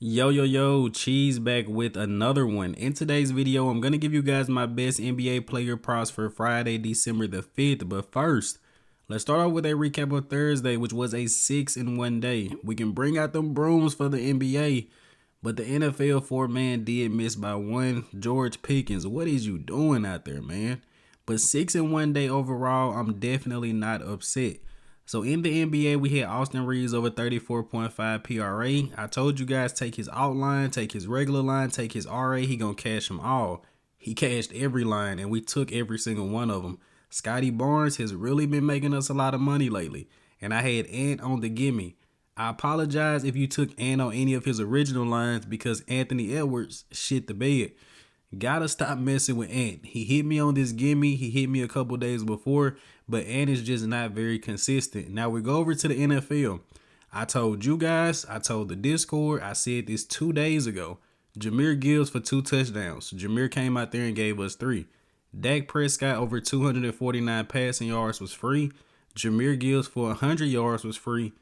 Yo, Cheese back with another one. In today's video, I'm going to give you guys my best NBA player props for Friday, December the 5th. But first, let's start off with a recap of Thursday, which was a 6-in-1 day. We can bring out them brooms for the NBA, but the NFL four-man did miss by one. George Pickens, what is you doing out there, man? But 6-in-1 day overall, I'm definitely not upset. So in the NBA, we had Austin Reeves over 34.5 PRA. I told you guys take his outline, take his regular line, take his RA. He gonna cash them all. He cashed every line, and we took every single one of them. Scotty Barnes has really been making us a lot of money lately. And I had Ant on the gimme. I apologize if you took Ant on any of his original lines because Anthony Edwards shit the bed. Gotta stop messing with Ant. He hit me on this gimme. He hit me a couple days before, but Ant is just not very consistent. Now we go over to the NFL. I told you guys, I told the Discord, I said this 2 days ago. Jahmyr Gibbs for 2 touchdowns. Jahmyr came out there and gave us 3. Dak Prescott over 249 passing yards was free. Jahmyr Gibbs for 100 yards was free.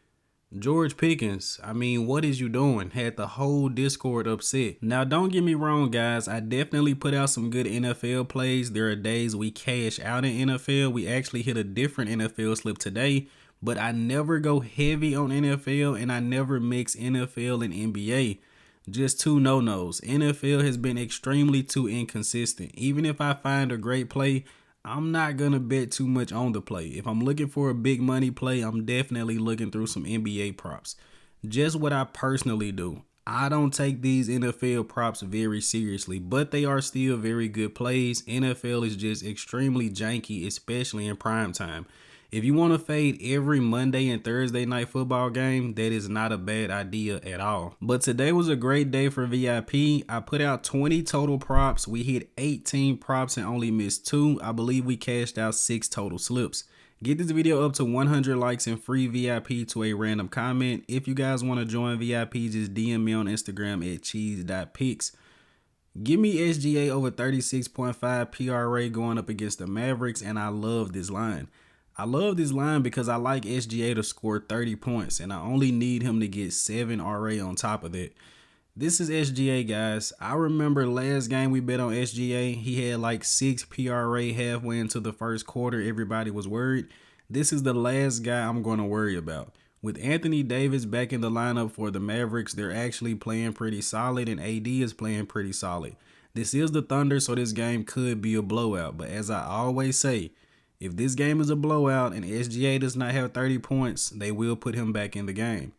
George Pickens, I mean, what is you doing? Had the whole Discord upset. Now, don't get me wrong, guys. I definitely put out some good NFL plays. There are days we cash out in NFL. We actually hit a different NFL slip today, but I never go heavy on NFL and I never mix NFL and NBA. Just two no-nos. NFL has been extremely too inconsistent. Even if I find a great play, I'm not going to bet too much on the play. If I'm looking for a big money play, I'm definitely looking through some NBA props. Just what I personally do. I don't take these NFL props very seriously, but they are still very good plays. NFL is just extremely janky, especially in prime time. If you want to fade every Monday and Thursday night football game, that is not a bad idea at all. But today was a great day for VIP. I put out 20 total props. We hit 18 props and only missed 2. I believe we cashed out 6 total slips. Get this video up to 100 likes and free VIP to a random comment. If you guys want to join VIP, just DM me on Instagram at cheese.pics. Give me SGA over 36.5 PRA going up against the Mavericks, and I love this line. I love this line because I like SGA to score 30 points, and I only need him to get 7 RA on top of that. This is SGA, guys. I remember last game we bet on SGA. He had like 6 PRA halfway into the first quarter. Everybody was worried. This is the last guy I'm going to worry about. With Anthony Davis back in the lineup for the Mavericks, they're actually playing pretty solid, and AD is playing pretty solid. This is the Thunder, so this game could be a blowout. But as I always say, if this game is a blowout and SGA does not have 30 points, they will put him back in the game.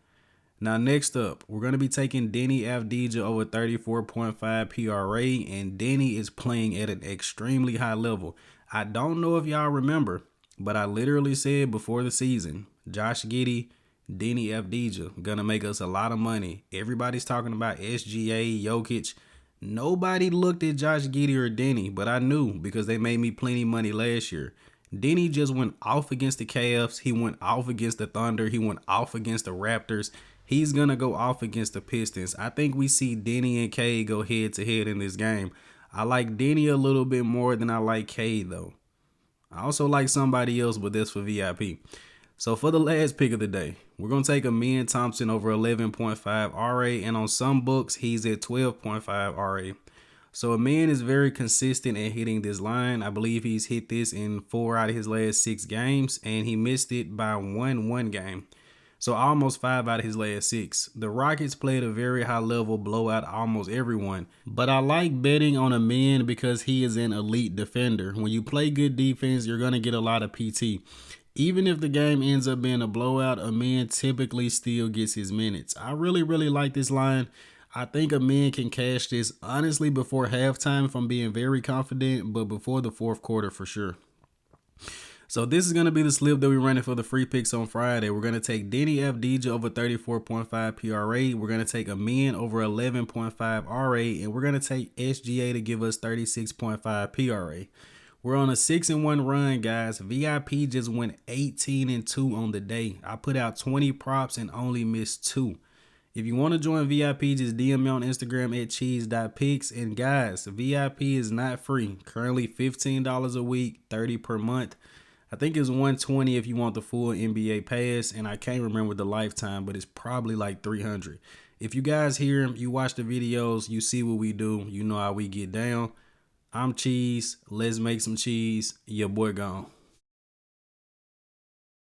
Now, next up, we're going to be taking Deni Avdija over 34.5 PRA, and Deni is playing at an extremely high level. I don't know if y'all remember, but I literally said before the season, Josh Giddey, Deni Avdija, going to make us a lot of money. Everybody's talking about SGA, Jokic. Nobody looked at Josh Giddey or Deni, but I knew because they made me plenty money last year. Deni just went off against the Cavs. He went off against the Thunder. He went off against the Raptors. He's going to go off against the Pistons. I think we see Deni and Cade go head-to-head in this game. I like Deni a little bit more than I like Cade, though. I also like somebody else, but that's for VIP. So for the last pick of the day, we're going to take a Thompson over 11.5 RA, and on some books, he's at 12.5 RA. So Amin is very consistent at hitting this line. I believe he's hit this in 4 out of his last 6 games, and he missed it by one game. So almost 5 out of his last 6. The Rockets played a very high level blowout almost everyone. But I like betting on Amin because he is an elite defender. When you play good defense, you're going to get a lot of PT. Even if the game ends up being a blowout, Amin typically still gets his minutes. I really like this line. I think Amin can cash this honestly before halftime if I'm being very confident, but before the fourth quarter for sure. So this is going to be the slip that we're running for the free picks on Friday. We're going to take Deni Avdija over 34.5 PRA. We're going to take Amin over 11.5 RA, and we're going to take SGA to give us 36.5 PRA. We're on a 6-in-1 run, guys. VIP just went 18-2 on the day. I put out 20 props and only missed 2. If you want to join VIP, just DM me on Instagram at cheese.pics. And guys, VIP is not free. Currently $15 a week, $30 per month. I think it's $120 if you want the full NBA pass, and I can't remember the lifetime, but it's probably like $300. If you guys hear him, you watch the videos, you see what we do, you know how we get down. I'm Cheese. Let's make some cheese. Your boy gone.